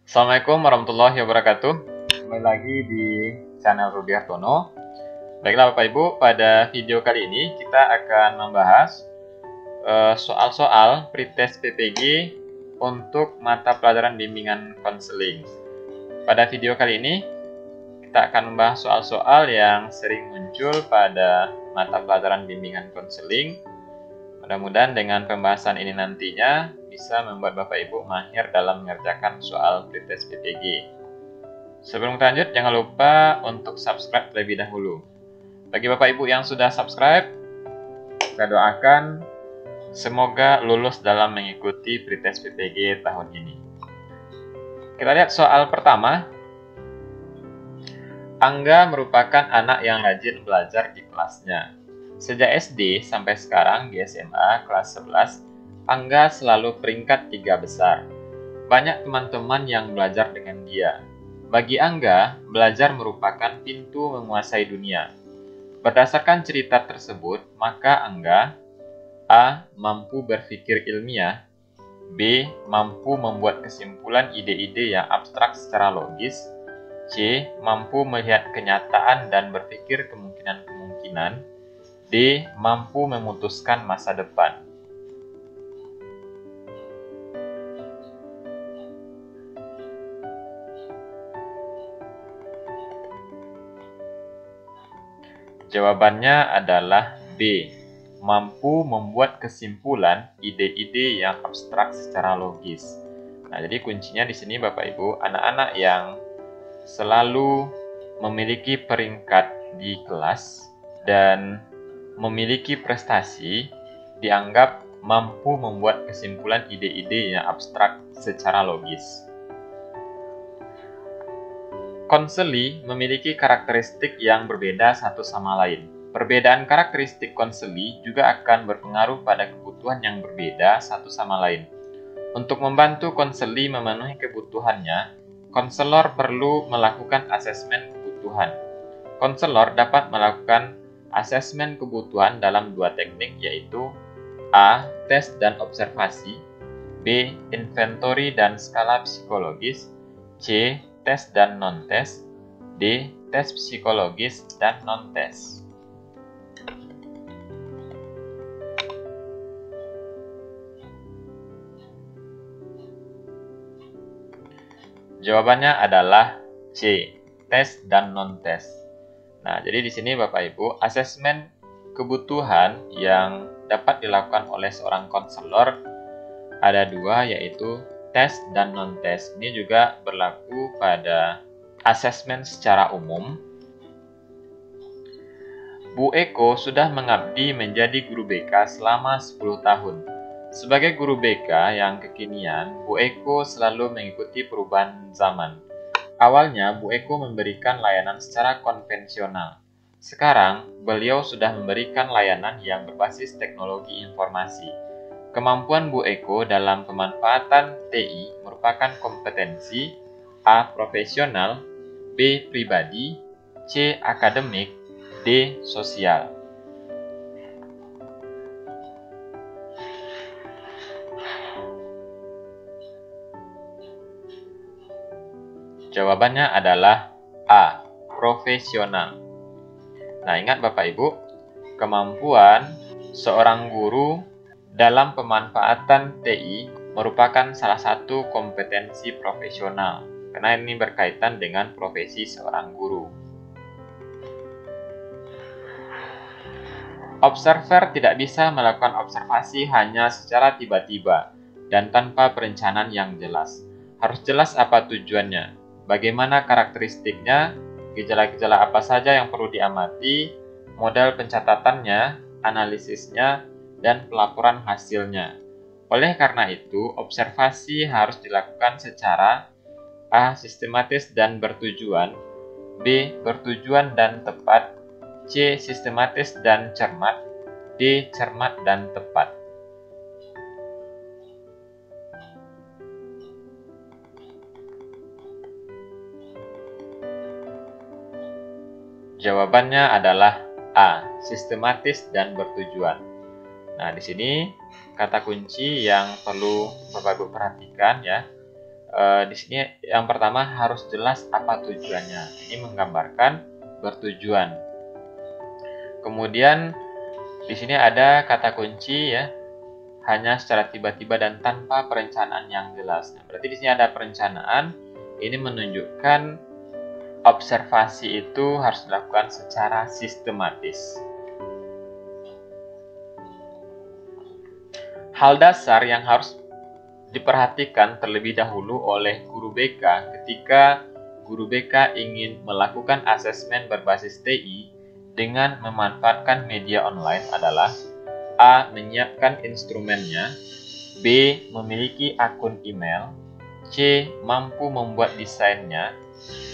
Assalamualaikum warahmatullahi wabarakatuh. Kembali lagi di channel Rudy Hartono. Baiklah Bapak Ibu, pada video kali ini kita akan membahas soal-soal pretest PPG untuk mata pelajaran bimbingan konseling. Pada video kali ini kita akan membahas soal-soal yang sering muncul pada mata pelajaran bimbingan konseling. Mudah-mudahan dengan pembahasan ini nantinya bisa membuat Bapak Ibu mahir dalam mengerjakan soal pretest PPG. Sebelum kita lanjut, jangan lupa untuk subscribe terlebih dahulu. Bagi Bapak Ibu yang sudah subscribe, saya doakan semoga lulus dalam mengikuti pretest PPG tahun ini. Kita lihat soal pertama. Angga merupakan anak yang rajin belajar di kelasnya. Sejak SD sampai sekarang di SMA kelas 11, Angga selalu peringkat 3 besar. Banyak teman-teman yang belajar dengan dia. Bagi Angga, belajar merupakan pintu menguasai dunia. Berdasarkan cerita tersebut, maka Angga A. Mampu berpikir ilmiah, B. Mampu membuat kesimpulan ide-ide yang abstrak secara logis, C. Mampu melihat kenyataan dan berpikir kemungkinan-kemungkinan, D. Mampu memutuskan masa depan. Jawabannya adalah B. Mampu membuat kesimpulan ide-ide yang abstrak secara logis. Nah, jadi kuncinya di sini Bapak Ibu, anak-anak yang selalu memiliki peringkat di kelas dan memiliki prestasi dianggap mampu membuat kesimpulan ide-ide yang abstrak secara logis. Konseli memiliki karakteristik yang berbeda satu sama lain. Perbedaan karakteristik konseli juga akan berpengaruh pada kebutuhan yang berbeda satu sama lain. Untuk membantu konseli memenuhi kebutuhannya, konselor perlu melakukan asesmen kebutuhan. Konselor dapat melakukan asesmen kebutuhan dalam dua teknik, yaitu A. Tes dan observasi, B. Inventory dan skala psikologis, C. Tes dan non-tes, D. Tes psikologis dan non-tes. Jawabannya adalah C. Tes dan non-tes. Nah, jadi di sini Bapak Ibu, asesmen kebutuhan yang dapat dilakukan oleh seorang konselor ada dua, yaitu tes dan non-tes. Ini juga berlaku pada asesmen secara umum. Bu Eko sudah mengabdi menjadi guru BK selama 10 tahun. Sebagai guru BK yang kekinian, Bu Eko selalu mengikuti perubahan zaman. Awalnya, Bu Eko memberikan layanan secara konvensional. Sekarang, beliau sudah memberikan layanan yang berbasis teknologi informasi. Kemampuan Bu Eko dalam pemanfaatan TI merupakan kompetensi A. Profesional, B. Pribadi, C. Akademik, D. Sosial. Jawabannya adalah A. Profesional. Nah, ingat Bapak Ibu, kemampuan seorang guru dalam pemanfaatan TI merupakan salah satu kompetensi profesional, karena ini berkaitan dengan profesi seorang guru. Observer tidak bisa melakukan observasi hanya secara tiba-tiba dan tanpa perencanaan yang jelas. Harus jelas apa tujuannya, bagaimana karakteristiknya, gejala-gejala apa saja yang perlu diamati, model pencatatannya, analisisnya, dan pelaporan hasilnya. Oleh karena itu, observasi harus dilakukan secara A. Sistematis dan bertujuan, B. Bertujuan dan tepat, C. Sistematis dan cermat, D. Cermat dan tepat. Jawabannya adalah A. Sistematis dan bertujuan. Nah, di sini kata kunci yang perlu Bapak Ibu perhatikan ya. di sini yang pertama harus jelas apa tujuannya. Ini menggambarkan bertujuan. Kemudian di sini ada kata kunci ya, hanya secara tiba-tiba dan tanpa perencanaan yang jelas. Nah, berarti di sini ada perencanaan. Ini menunjukkan observasi itu harus dilakukan secara sistematis. Hal dasar yang harus diperhatikan terlebih dahulu oleh guru BK ketika guru BK ingin melakukan asesmen berbasis TI dengan memanfaatkan media online adalah A. Menyiapkan instrumennya, B. Memiliki akun email, C. Mampu membuat desainnya,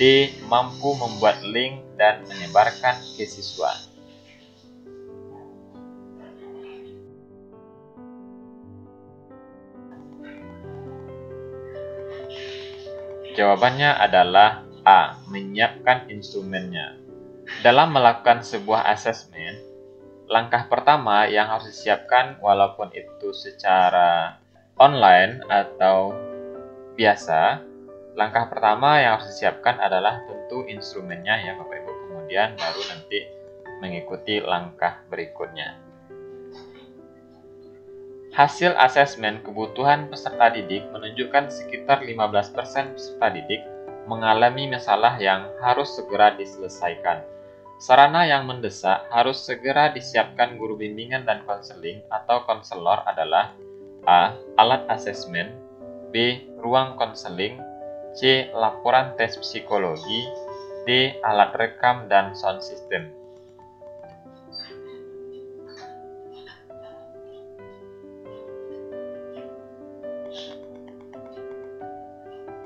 D. Mampu membuat link dan menyebarkan ke siswa. Jawabannya adalah A. Menyiapkan instrumennya. Dalam melakukan sebuah asesmen, langkah pertama yang harus disiapkan walaupun itu secara online atau biasa, langkah pertama yang harus disiapkan adalah tentu instrumennya ya Bapak Ibu. Kemudian baru nanti mengikuti langkah berikutnya. Hasil asesmen kebutuhan peserta didik menunjukkan sekitar 15% peserta didik mengalami masalah yang harus segera diselesaikan. Sarana yang mendesak harus segera disiapkan guru bimbingan dan konseling atau konselor adalah A. Alat asesmen, B. Ruang konseling, C. Laporan tes psikologi, D. Alat rekam dan sound system.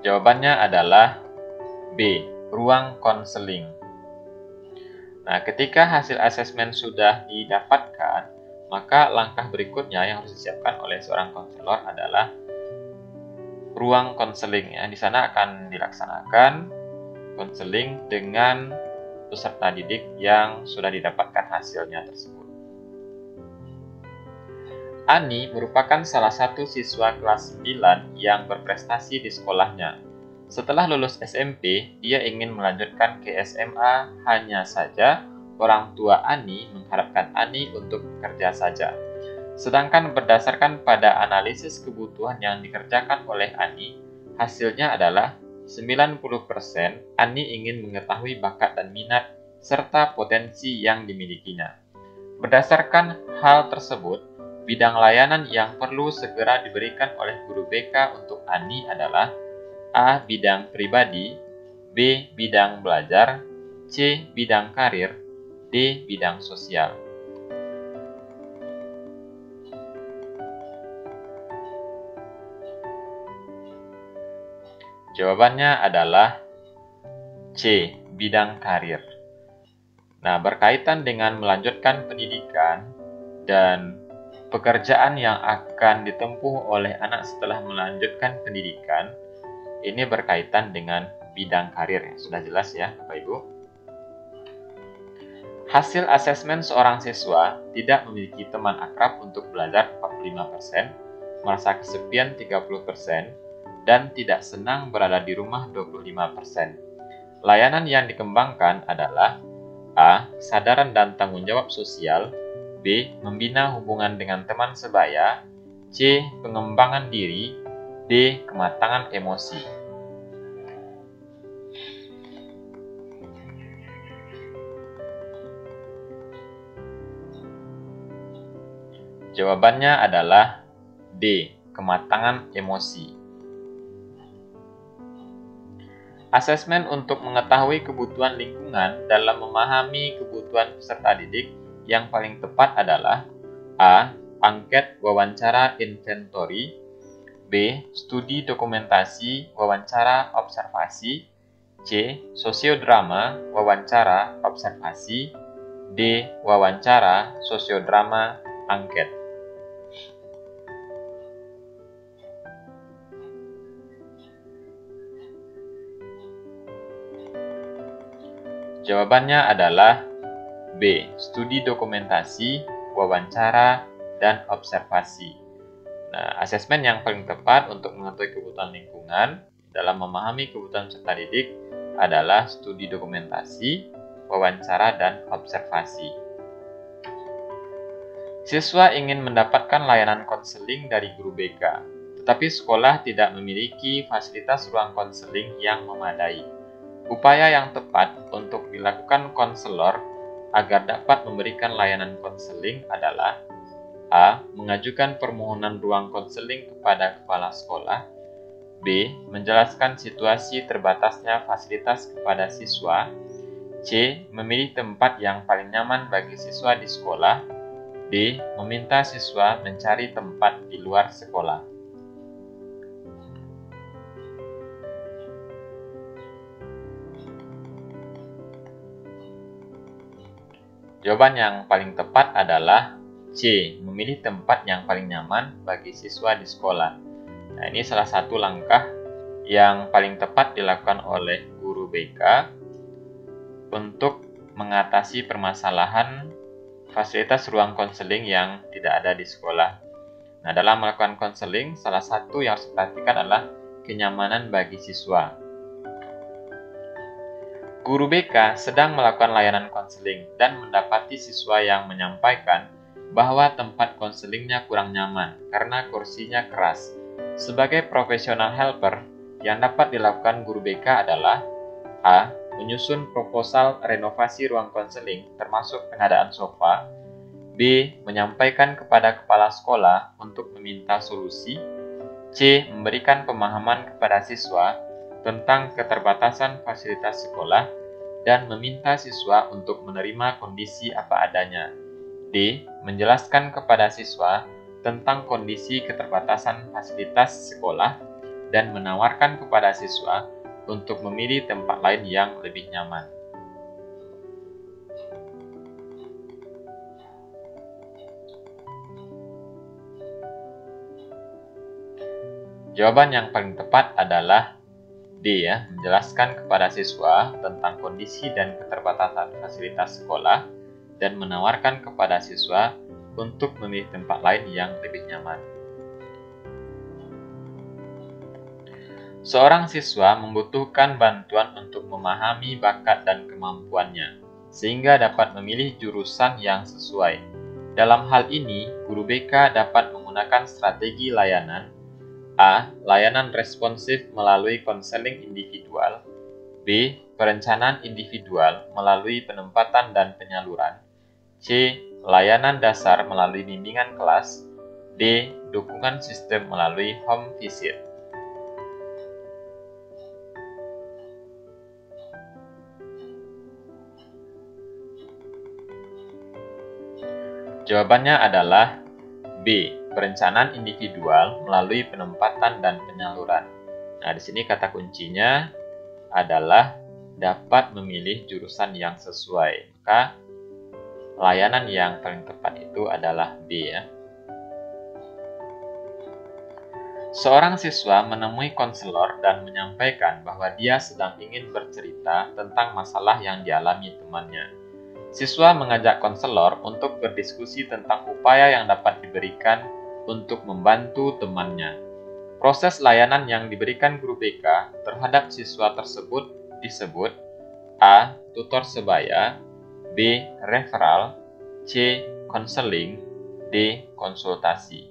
Jawabannya adalah B. Ruang konseling. Nah, ketika hasil asesmen sudah didapatkan, maka langkah berikutnya yang harus disiapkan oleh seorang konselor adalah ruang konseling. Ya. Di sana akan dilaksanakan konseling dengan peserta didik yang sudah didapatkan hasilnya tersebut. Ani merupakan salah satu siswa kelas 9 yang berprestasi di sekolahnya. Setelah lulus SMP, dia ingin melanjutkan ke SMA, hanya saja orang tua Ani mengharapkan Ani untuk bekerja saja. Sedangkan berdasarkan pada analisis kebutuhan yang dikerjakan oleh Ani, hasilnya adalah 90% Ani ingin mengetahui bakat dan minat serta potensi yang dimilikinya. Berdasarkan hal tersebut, bidang layanan yang perlu segera diberikan oleh guru BK untuk Ani adalah A. Bidang pribadi, B. Bidang belajar, C. Bidang karir, D. Bidang sosial. Jawabannya adalah C. Bidang karir. Nah, berkaitan dengan melanjutkan pendidikan dan pekerjaan yang akan ditempuh oleh anak setelah melanjutkan pendidikan, ini berkaitan dengan bidang karir. Sudah jelas ya Bapak Ibu? Hasil asesmen seorang siswa tidak memiliki teman akrab untuk belajar 45%, merasa kesepian 30%, dan tidak senang berada di rumah 25%. Layanan yang dikembangkan adalah A. Kesadaran dan tanggung jawab sosial, B. Membina hubungan dengan teman sebaya, C. Pengembangan diri, D. Kematangan emosi. Jawabannya adalah D. Kematangan emosi. Asesmen untuk mengetahui kebutuhan lingkungan dalam memahami kebutuhan peserta didik yang paling tepat adalah A. Angket wawancara inventory, B. Studi dokumentasi wawancara observasi, C. Sosiodrama wawancara observasi, D. Wawancara sosiodrama angket. Jawabannya adalah B. Studi dokumentasi, wawancara, dan observasi. Nah, asesmen yang paling tepat untuk mengetahui kebutuhan lingkungan dalam memahami kebutuhan peserta didik adalah studi dokumentasi, wawancara, dan observasi. Siswa ingin mendapatkan layanan konseling dari guru BK, tetapi sekolah tidak memiliki fasilitas ruang konseling yang memadai. Upaya yang tepat untuk dilakukan konselor agar dapat memberikan layanan konseling adalah A. Mengajukan permohonan ruang konseling kepada kepala sekolah. B. Menjelaskan situasi terbatasnya fasilitas kepada siswa. C. Memilih tempat yang paling nyaman bagi siswa di sekolah. D. Meminta siswa mencari tempat di luar sekolah. Jawaban yang paling tepat adalah C. Memilih tempat yang paling nyaman bagi siswa di sekolah. Nah, ini salah satu langkah yang paling tepat dilakukan oleh guru BK untuk mengatasi permasalahan fasilitas ruang konseling yang tidak ada di sekolah. Nah, dalam melakukan konseling, salah satu yang harus diperhatikan adalah kenyamanan bagi siswa. Guru BK sedang melakukan layanan konseling dan mendapati siswa yang menyampaikan bahwa tempat konselingnya kurang nyaman karena kursinya keras. Sebagai profesional helper, yang dapat dilakukan guru BK adalah A. Menyusun proposal renovasi ruang konseling termasuk pengadaan sofa. B. Menyampaikan kepada kepala sekolah untuk meminta solusi. C. Memberikan pemahaman kepada siswa tentang keterbatasan fasilitas sekolah dan meminta siswa untuk menerima kondisi apa adanya. D. Menjelaskan kepada siswa tentang kondisi keterbatasan fasilitas sekolah dan menawarkan kepada siswa untuk memilih tempat lain yang lebih nyaman. Jawaban yang paling tepat adalah D, ya, menjelaskan kepada siswa tentang kondisi dan keterbatasan fasilitas sekolah dan menawarkan kepada siswa untuk memilih tempat lain yang lebih nyaman. Seorang siswa membutuhkan bantuan untuk memahami bakat dan kemampuannya, sehingga dapat memilih jurusan yang sesuai. Dalam hal ini, guru BK dapat menggunakan strategi layanan. A. Layanan responsif melalui konseling individual. B. Perencanaan individual melalui penempatan dan penyaluran. C. Layanan dasar melalui bimbingan kelas. D. Dukungan sistem melalui home visit. Jawabannya adalah B. Perencanaan individual melalui penempatan dan penyaluran. Nah, di sini kata kuncinya adalah dapat memilih jurusan yang sesuai. Maka layanan yang paling tepat itu adalah B, ya. Seorang siswa menemui konselor dan menyampaikan bahwa dia sedang ingin bercerita tentang masalah yang dialami temannya. Siswa mengajak konselor untuk berdiskusi tentang upaya yang dapat diberikan untuk membantu temannya. Proses layanan yang diberikan guru BK terhadap siswa tersebut disebut A. Tutor sebaya, B. Referral, C. Konseling, D. Konsultasi.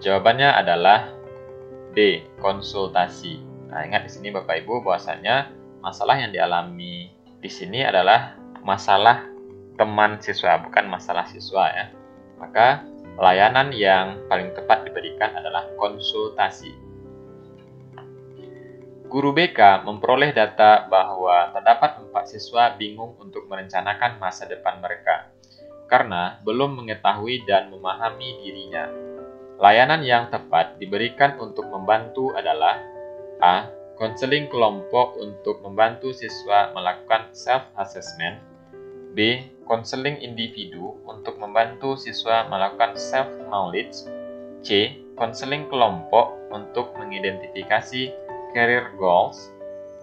Jawabannya adalah D. Konsultasi. Nah, ingat di sini Bapak Ibu bahwasanya masalah yang dialami di sini adalah masalah teman siswa, bukan masalah siswa, ya. Maka layanan yang paling tepat diberikan adalah konsultasi. Guru BK memperoleh data bahwa terdapat 4 siswa bingung untuk merencanakan masa depan mereka karena belum mengetahui dan memahami dirinya. Layanan yang tepat diberikan untuk membantu adalah A. Konseling kelompok untuk membantu siswa melakukan self-assessment. B. Konseling individu untuk membantu siswa melakukan self-knowledge. C. Konseling kelompok untuk mengidentifikasi career goals.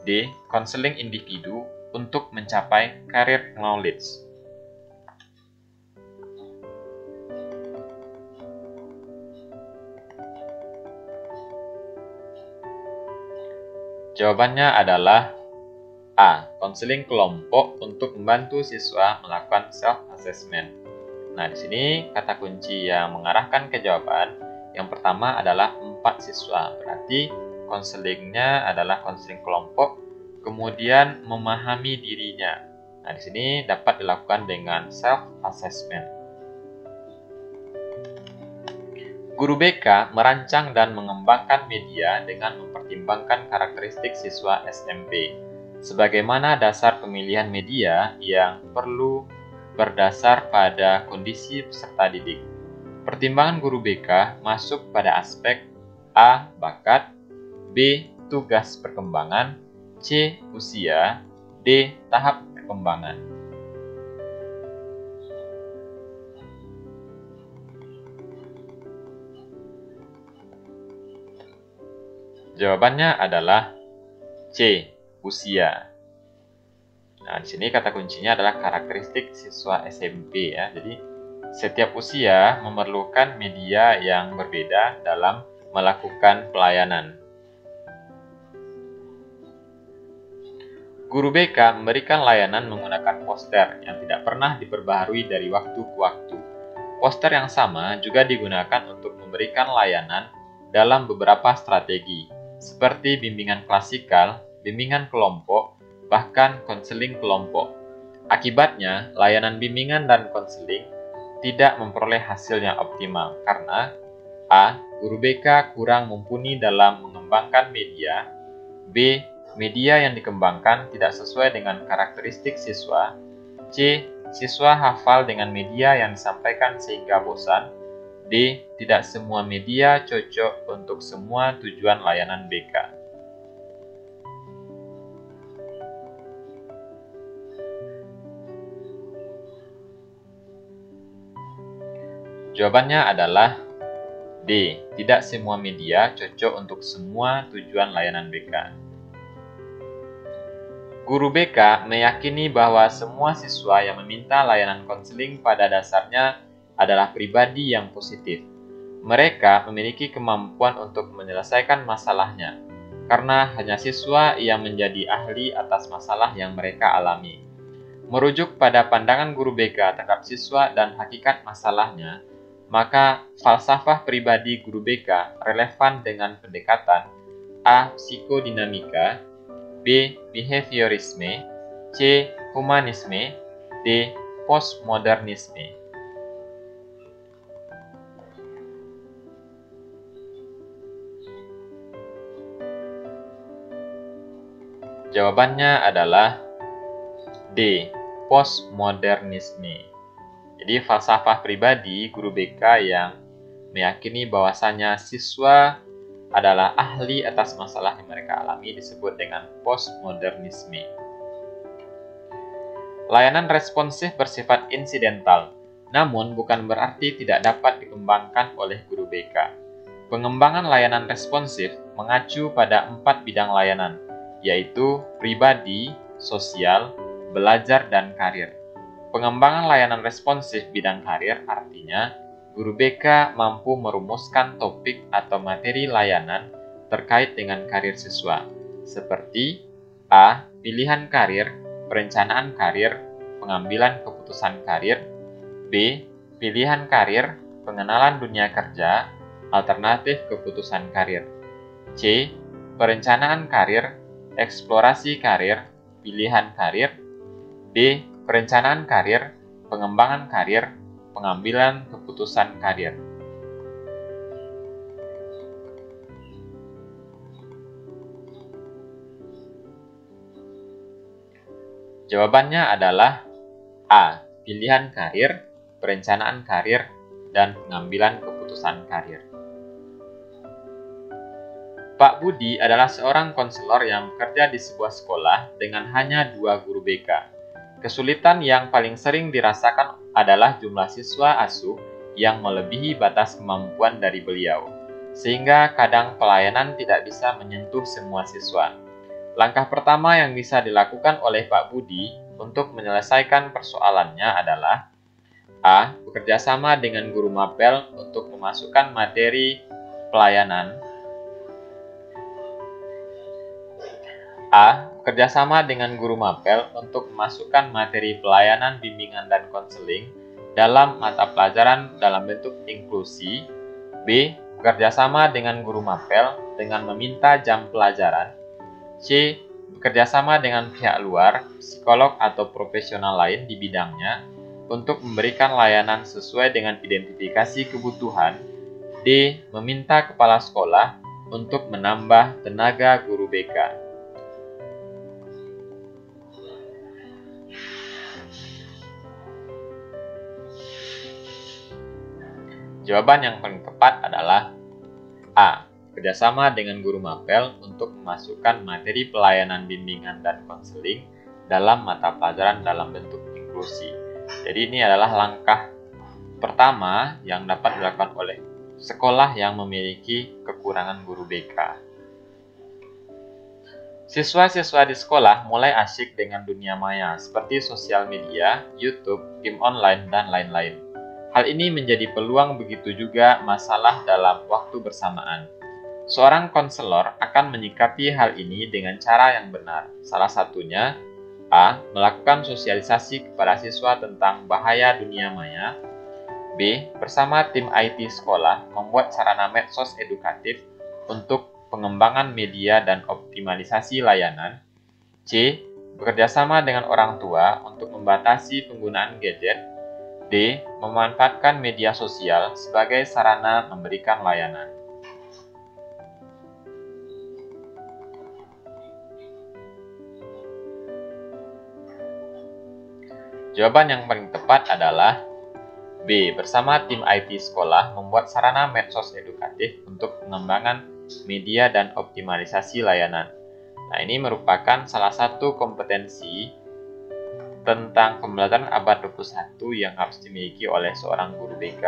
D. Konseling individu untuk mencapai career knowledge. Jawabannya adalah A. Konseling kelompok untuk membantu siswa melakukan self-assessment. Nah, di sini kata kunci yang mengarahkan ke jawaban yang pertama adalah 4 siswa. Berarti konselingnya adalah konseling kelompok, kemudian memahami dirinya. Nah, di sini dapat dilakukan dengan self-assessment. Guru BK merancang dan mengembangkan media dengan mempertimbangkan karakteristik siswa SMP, sebagaimana dasar pemilihan media yang perlu berdasar pada kondisi peserta didik. Pertimbangan guru BK masuk pada aspek A. Bakat, B. Tugas perkembangan, C. Usia, D. Tahap perkembangan. Jawabannya adalah C. Usia. Nah, di sini kata kuncinya adalah karakteristik siswa SMP ya. Jadi, setiap usia memerlukan media yang berbeda dalam melakukan pelayanan. Guru BK memberikan layanan menggunakan poster yang tidak pernah diperbaharui dari waktu ke waktu. Poster yang sama juga digunakan untuk memberikan layanan dalam beberapa strategi, seperti bimbingan klasikal, bimbingan kelompok, bahkan konseling kelompok. Akibatnya, layanan bimbingan dan konseling tidak memperoleh hasil yang optimal karena A. Guru BK kurang mumpuni dalam mengembangkan media, B. Media yang dikembangkan tidak sesuai dengan karakteristik siswa, C. Siswa hafal dengan media yang disampaikan sehingga bosan, D. Tidak semua media cocok untuk semua tujuan layanan BK. Jawabannya adalah D. Tidak semua media cocok untuk semua tujuan layanan BK. Guru BK meyakini bahwa semua siswa yang meminta layanan konseling pada dasarnya adalah pribadi yang positif. Mereka memiliki kemampuan untuk menyelesaikan masalahnya, karena hanya siswa yang menjadi ahli atas masalah yang mereka alami. Merujuk pada pandangan guru BK terhadap siswa dan hakikat masalahnya, maka falsafah pribadi guru BK relevan dengan pendekatan A. Psikodinamika, B. Behaviorisme, C. Humanisme, D. Postmodernisme. Jawabannya adalah D. Postmodernisme. Jadi falsafah pribadi guru BK yang meyakini bahwasanya siswa adalah ahli atas masalah yang mereka alami disebut dengan postmodernisme. Layanan responsif bersifat insidental, namun bukan berarti tidak dapat dikembangkan oleh guru BK. Pengembangan layanan responsif mengacu pada 4 bidang layanan, yaitu pribadi, sosial, belajar, dan karir. Pengembangan layanan responsif bidang karir artinya guru BK mampu merumuskan topik atau materi layanan terkait dengan karir siswa, seperti A. Pilihan karir, perencanaan karir, pengambilan keputusan karir, B. Pilihan karir, pengenalan dunia kerja, alternatif keputusan karir, C. Perencanaan karir, eksplorasi karir, pilihan karir, D. Perencanaan karir, pengembangan karir, pengambilan keputusan karir. Jawabannya adalah A. Pilihan karir, perencanaan karir, dan pengambilan keputusan karir. Pak Budi adalah seorang konselor yang bekerja di sebuah sekolah dengan hanya 2 guru BK. Kesulitan yang paling sering dirasakan adalah jumlah siswa asuh yang melebihi batas kemampuan dari beliau, sehingga kadang pelayanan tidak bisa menyentuh semua siswa. Langkah pertama yang bisa dilakukan oleh Pak Budi untuk menyelesaikan persoalannya adalah A. Bekerja sama dengan guru mapel untuk memasukkan materi pelayanan A. Bekerjasama dengan guru mapel untuk memasukkan materi pelayanan bimbingan dan konseling dalam mata pelajaran dalam bentuk inklusi. B. Bekerjasama dengan guru mapel dengan meminta jam pelajaran. C. Bekerjasama dengan pihak luar, psikolog atau profesional lain di bidangnya untuk memberikan layanan sesuai dengan identifikasi kebutuhan. D. Meminta kepala sekolah untuk menambah tenaga guru BK. Jawaban yang paling tepat adalah A. Kerjasama dengan guru mapel untuk memasukkan materi pelayanan bimbingan dan konseling dalam mata pelajaran dalam bentuk inklusi. Jadi ini adalah langkah pertama yang dapat dilakukan oleh sekolah yang memiliki kekurangan guru BK. Siswa-siswa di sekolah mulai asyik dengan dunia maya seperti sosial media, YouTube, game online, dan lain-lain. Hal ini menjadi peluang, begitu juga masalah dalam waktu bersamaan. Seorang konselor akan menyikapi hal ini dengan cara yang benar. Salah satunya, A. Melakukan sosialisasi kepada siswa tentang bahaya dunia maya. B. Bersama tim IT sekolah membuat sarana medsos edukatif untuk pengembangan media dan optimalisasi layanan. C. Bekerjasama dengan orang tua untuk membatasi penggunaan gadget. D. Memanfaatkan media sosial sebagai sarana memberikan layanan. Jawaban yang paling tepat adalah B. Bersama tim IT sekolah membuat sarana medsos edukatif untuk pengembangan media dan optimalisasi layanan. Nah, ini merupakan salah satu kompetensi tentang pembelajaran abad 21 yang harus dimiliki oleh seorang guru BK.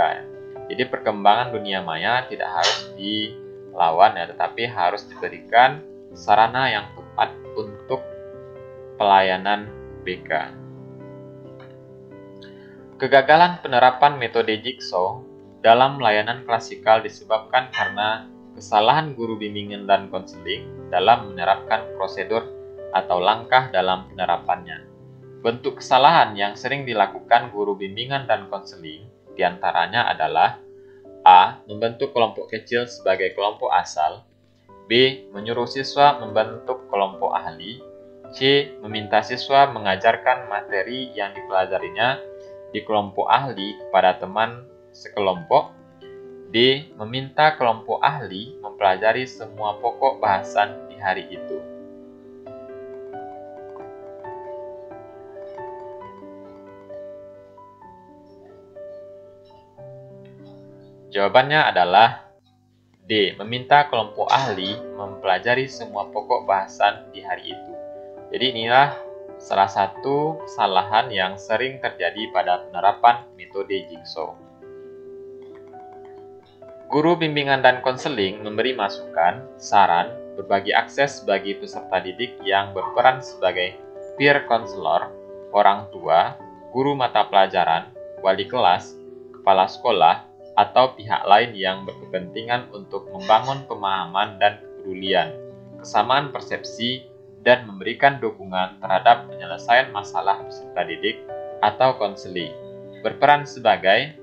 Jadi perkembangan dunia maya tidak harus dilawan tetapi harus diberikan sarana yang tepat untuk pelayanan BK. Kegagalan penerapan metode Jigsaw dalam layanan klasikal disebabkan karena kesalahan guru bimbingan dan konseling dalam menerapkan prosedur atau langkah dalam penerapannya. Bentuk kesalahan yang sering dilakukan guru bimbingan dan konseling diantaranya adalah A. Membentuk kelompok kecil sebagai kelompok asal. B. Menyuruh siswa membentuk kelompok ahli. C. Meminta siswa mengajarkan materi yang dipelajarinya di kelompok ahli kepada teman sekelompok. D. Meminta kelompok ahli mempelajari semua pokok bahasan di hari itu. Jawabannya adalah D. Meminta kelompok ahli mempelajari semua pokok bahasan di hari itu. Jadi inilah salah satu kesalahan yang sering terjadi pada penerapan metode Jigsaw. Guru bimbingan dan konseling memberi masukan, saran, berbagi akses bagi peserta didik yang berperan sebagai peer counselor, orang tua, guru mata pelajaran, wali kelas, kepala sekolah, atau pihak lain yang berkepentingan untuk membangun pemahaman dan kepedulian, kesamaan persepsi, dan memberikan dukungan terhadap penyelesaian masalah peserta didik atau konseling. Berperan sebagai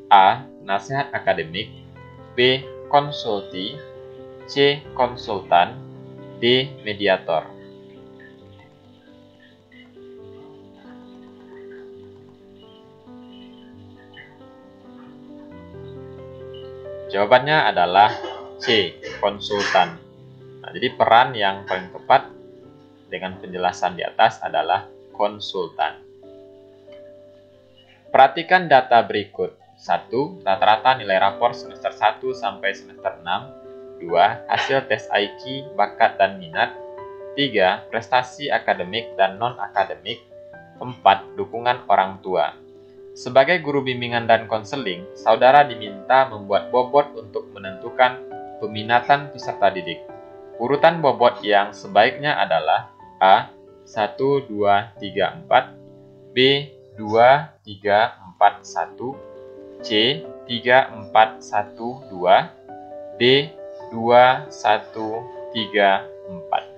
A. Nasihat akademik, B. Konsulti, C. Konsultan, D. Mediator. Jawabannya adalah C. Konsultan. Nah, jadi peran yang paling tepat dengan penjelasan di atas adalah konsultan. Perhatikan data berikut. 1. Rata-rata nilai rapor semester 1 sampai semester 6. 2. Hasil tes IQ, bakat dan minat. 3. Prestasi akademik dan non-akademik. 4. Dukungan orang tua. Sebagai guru bimbingan dan konseling, saudara diminta membuat bobot untuk menentukan peminatan peserta didik. Urutan bobot yang sebaiknya adalah A. 1, 2, 3, 4, B. 2, 3, 4, 1, C. 3, 4, 1, 2, D. 2, 1, 3, 4.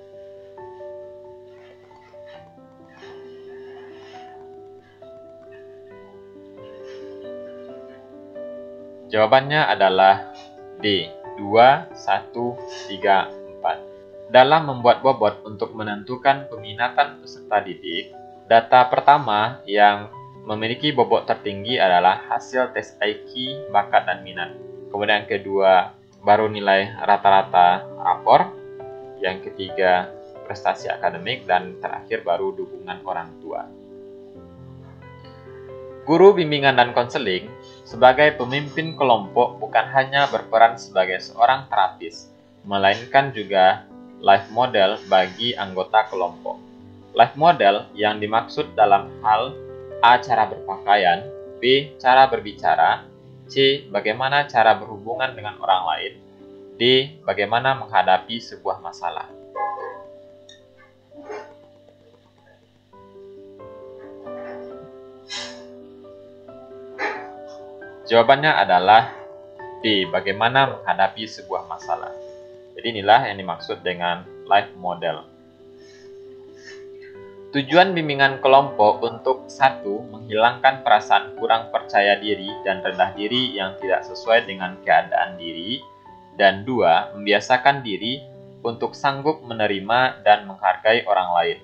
Jawabannya adalah D. 2, 1, 3, 4. Dalam membuat bobot untuk menentukan peminatan peserta didik, data pertama yang memiliki bobot tertinggi adalah hasil tes IQ, bakat, dan minat. Kemudian yang kedua, baru nilai rata-rata rapor. Yang ketiga, prestasi akademik. Dan terakhir baru dukungan orang tua. Guru bimbingan dan konseling sebagai pemimpin kelompok bukan hanya berperan sebagai seorang terapis, melainkan juga life model bagi anggota kelompok. Life model yang dimaksud dalam hal A. Cara berpakaian, B. Cara berbicara, C. Bagaimana cara berhubungan dengan orang lain, D. Bagaimana menghadapi sebuah masalah. Jawabannya adalah D. Bagaimana menghadapi sebuah masalah. Jadi inilah yang dimaksud dengan life model. Tujuan bimbingan kelompok untuk 1. Menghilangkan perasaan kurang percaya diri dan rendah diri yang tidak sesuai dengan keadaan diri. Dan 2. Membiasakan diri untuk sanggup menerima dan menghargai orang lain.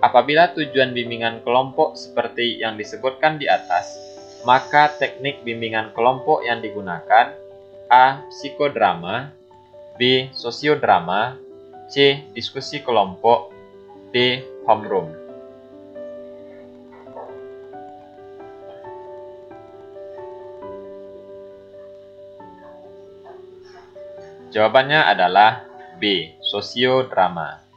Apabila tujuan bimbingan kelompok seperti yang disebutkan di atas, maka teknik bimbingan kelompok yang digunakan A. Psikodrama, B. Sosiodrama, C. Diskusi kelompok, D. Homeroom. Jawabannya adalah B. Sosiodrama.